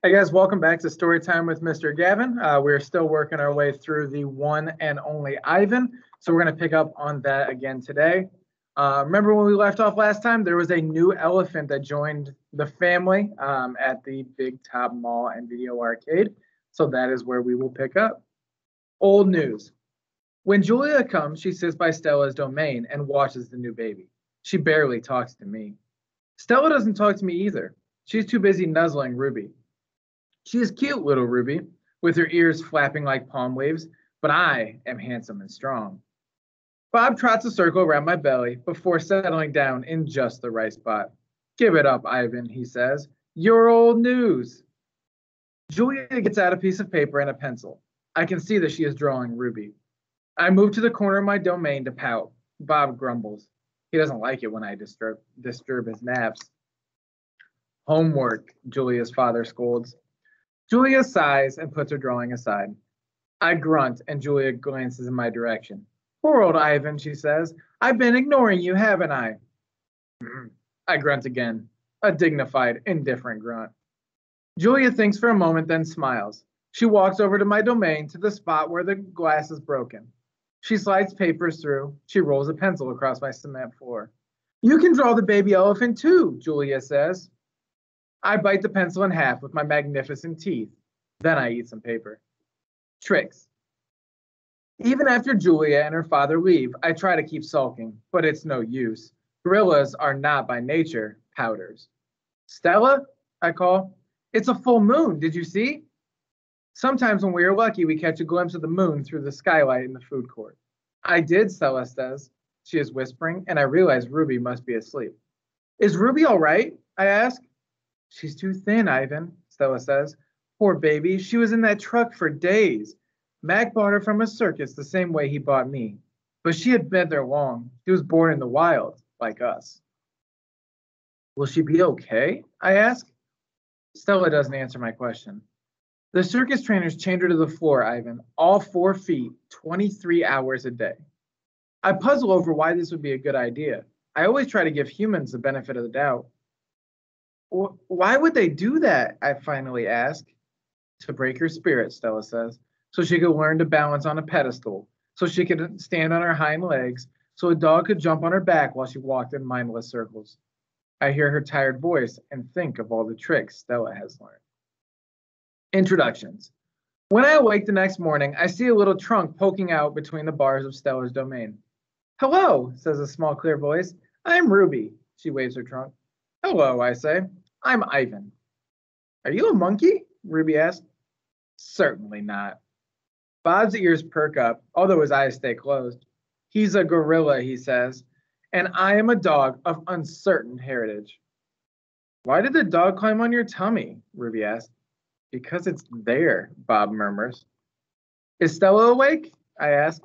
Hey guys, welcome back to Storytime with Mr. Gavin. We're still working our way through the one and only Ivan, so we're going to pick up on that again today. Remember when we left off last time? There was a new elephant that joined the family at the Big Top Mall and Video Arcade, so that is where we will pick up. Old news. When Julia comes, she sits by Stella's domain and watches the new baby. She barely talks to me. Stella doesn't talk to me either. She's too busy nuzzling Ruby. She is cute, little Ruby, with her ears flapping like palm leaves, but I am handsome and strong. Bob trots a circle around my belly before settling down in just the right spot. Give it up, Ivan, he says. You're old news. Julia gets out a piece of paper and a pencil. I can see that she is drawing Ruby. I move to the corner of my domain to pout. Bob grumbles. He doesn't like it when I disturb his naps. Homework, Julia's father scolds. Julia sighs and puts her drawing aside. I grunt and Julia glances in my direction. Poor old Ivan, she says. I've been ignoring you, haven't I? I grunt again, a dignified, indifferent grunt. Julia thinks for a moment, then smiles. She walks over to my domain to the spot where the glass is broken. She slides papers through. She rolls a pencil across my cement floor. You can draw the baby elephant too, Julia says. I bite the pencil in half with my magnificent teeth. Then I eat some paper. Tricks. Even after Julia and her father leave, I try to keep sulking, but it's no use. Gorillas are not by nature pouters. Stella, I call. It's a full moon, did you see? Sometimes when we are lucky, we catch a glimpse of the moon through the skylight in the food court. I did, Stella says. She is whispering, and I realize Ruby must be asleep. Is Ruby all right? I ask. She's too thin, Ivan, Stella says. Poor baby, she was in that truck for days. Mac bought her from a circus the same way he bought me. But she had been there long. She was born in the wild, like us. Will she be okay? I ask. Stella doesn't answer my question. The circus trainers chained her to the floor, Ivan, all 4 feet, 23 hours a day. I puzzle over why this would be a good idea. I always try to give humans the benefit of the doubt. Why would they do that? I finally ask. To break her spirit, Stella says, so she could learn to balance on a pedestal, so she could stand on her hind legs, so a dog could jump on her back while she walked in mindless circles. I hear her tired voice and think of all the tricks Stella has learned. Introductions. When I awake the next morning, I see a little trunk poking out between the bars of Stella's domain. Hello, says a small, clear voice. I'm Ruby. She waves her trunk. Hello, I say. I'm Ivan. Are you a monkey? Ruby asks. Certainly not. Bob's ears perk up, although his eyes stay closed. He's a gorilla, he says, and I am a dog of uncertain heritage. Why did the dog climb on your tummy? Ruby asks. Because it's there, Bob murmurs. Is Stella awake? I ask.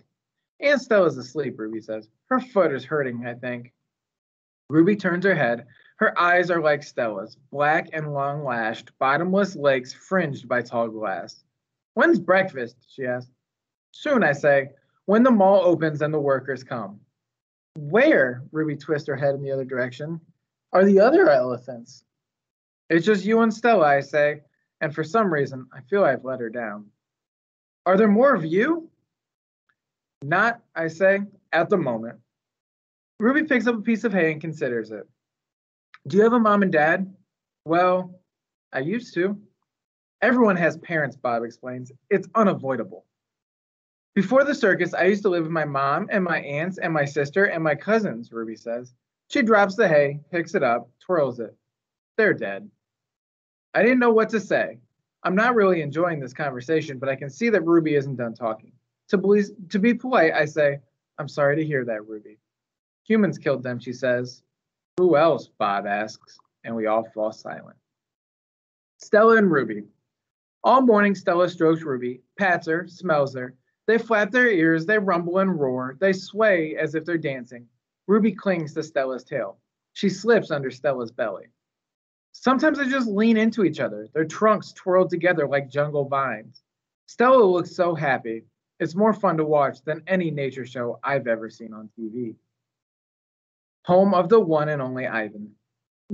Aunt Stella's asleep, Ruby says. Her foot is hurting, I think. Ruby turns her head. Her eyes are like Stella's, black and long-lashed, bottomless lakes fringed by tall glass. When's breakfast? She asks. Soon, I say, when the mall opens and the workers come. Where? Ruby twists her head in the other direction. Are the other elephants? It's just you and Stella, I say, and for some reason, I feel I've let her down. Are there more of you? Not, I say, at the moment. Ruby picks up a piece of hay and considers it. Do you have a mom and dad? Well, I used to. Everyone has parents, Bob explains. It's unavoidable. Before the circus, I used to live with my mom and my aunts and my sister and my cousins, Ruby says. She drops the hay, picks it up, twirls it. They're dead. I didn't know what to say. I'm not really enjoying this conversation, but I can see that Ruby isn't done talking. To be polite, I say, I'm sorry to hear that, Ruby. Humans killed them, she says. Who else? Bob asks, and we all fall silent. Stella and Ruby. All morning, Stella strokes Ruby, pats her, smells her. They flap their ears, they rumble and roar, they sway as if they're dancing. Ruby clings to Stella's tail. She slips under Stella's belly. Sometimes they just lean into each other, their trunks twirled together like jungle vines. Stella looks so happy. It's more fun to watch than any nature show I've ever seen on TV. Home of the one and only Ivan.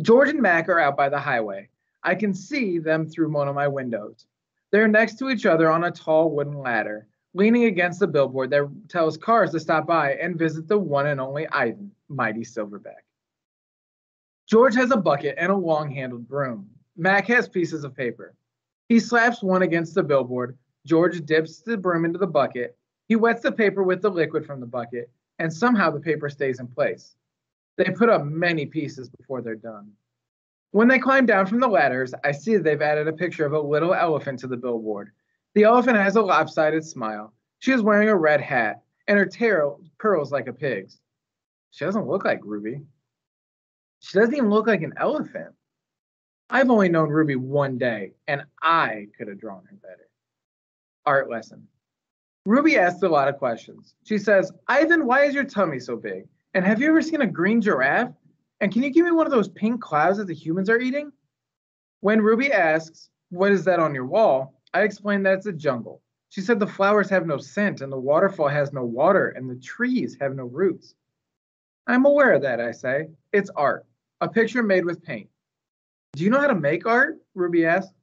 George and Mac are out by the highway. I can see them through one of my windows. They're next to each other on a tall wooden ladder, leaning against the billboard that tells cars to stop by and visit the one and only Ivan, Mighty Silverback. George has a bucket and a long-handled broom. Mac has pieces of paper. He slaps one against the billboard. George dips the broom into the bucket. He wets the paper with the liquid from the bucket, and somehow the paper stays in place. They put up many pieces before they're done. When they climb down from the ladders, I see that they've added a picture of a little elephant to the billboard. The elephant has a lopsided smile. She is wearing a red hat, and her tail curls like a pig's. She doesn't look like Ruby. She doesn't even look like an elephant. I've only known Ruby one day, and I could have drawn her better. Art lesson. Ruby asks a lot of questions. She says, Ivan, why is your tummy so big? And have you ever seen a green giraffe? And can you give me one of those pink clouds that the humans are eating? When Ruby asks, what is that on your wall? I explain that it's a jungle. She said the flowers have no scent, and the waterfall has no water, and the trees have no roots. I'm aware of that, I say. It's art, a picture made with paint. Do you know how to make art? Ruby asks.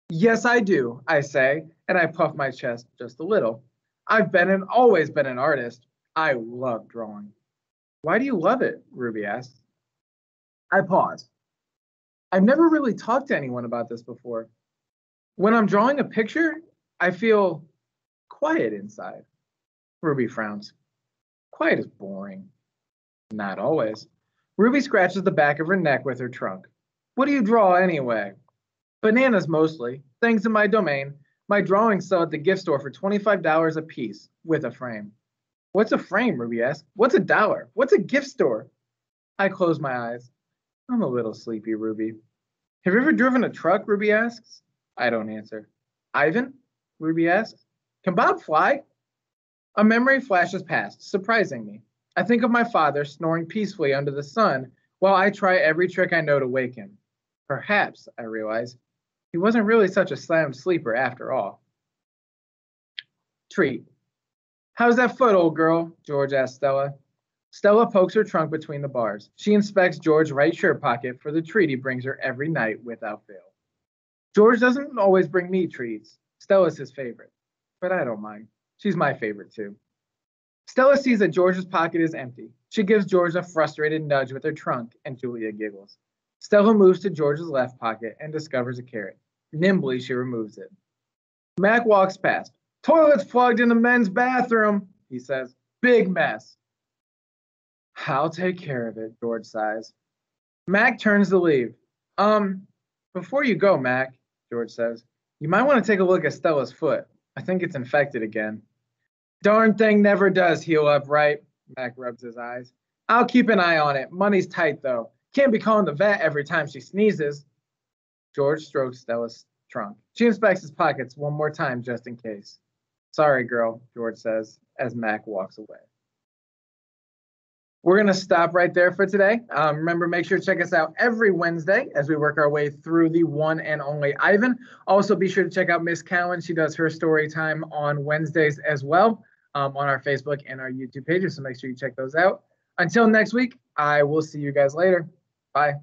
Yes, I do, I say, and I puff my chest just a little. I've been and always been an artist. I love drawing. Why do you love it? Ruby asks. I pause. I've never really talked to anyone about this before. When I'm drawing a picture, I feel quiet inside. Ruby frowns. Quiet is boring. Not always. Ruby scratches the back of her neck with her trunk. What do you draw anyway? Bananas mostly. Things in my domain. My drawings sell at the gift store for $25 a piece with a frame. What's a frame? Ruby asks. What's $1? What's a gift store? I close my eyes. I'm a little sleepy, Ruby. Have you ever driven a truck? Ruby asks. I don't answer. Ivan? Ruby asks. Can Bob fly? A memory flashes past, surprising me. I think of my father snoring peacefully under the sun while I try every trick I know to wake him. Perhaps, I realize, he wasn't really such a sound sleeper after all. Treat. How's that foot, old girl? George asks Stella. Stella pokes her trunk between the bars. She inspects George's right shirt pocket for the treat he brings her every night without fail. George doesn't always bring me treats. Stella's his favorite, but I don't mind. She's my favorite too. Stella sees that George's pocket is empty. She gives George a frustrated nudge with her trunk, and Julia giggles. Stella moves to George's left pocket and discovers a carrot. Nimbly, she removes it. Mac walks past. Toilet's plugged in the men's bathroom, he says. Big mess. I'll take care of it, George sighs. Mac turns to leave. Before you go, Mac, George says, you might want to take a look at Stella's foot. I think it's infected again. Darn thing never does heal up right, Mac rubs his eyes. I'll keep an eye on it. Money's tight, though. Can't be calling the vet every time she sneezes. George strokes Stella's trunk. She inspects his pockets one more time just in case. Sorry, girl, George says as Mac walks away. We're going to stop right there for today. Remember, make sure to check us out every Wednesday as we work our way through the one and only Ivan. Also, be sure to check out Miss Cowan. She does her story time on Wednesdays as well on our Facebook and our YouTube pages, so make sure you check those out. Until next week, I will see you guys later. Bye.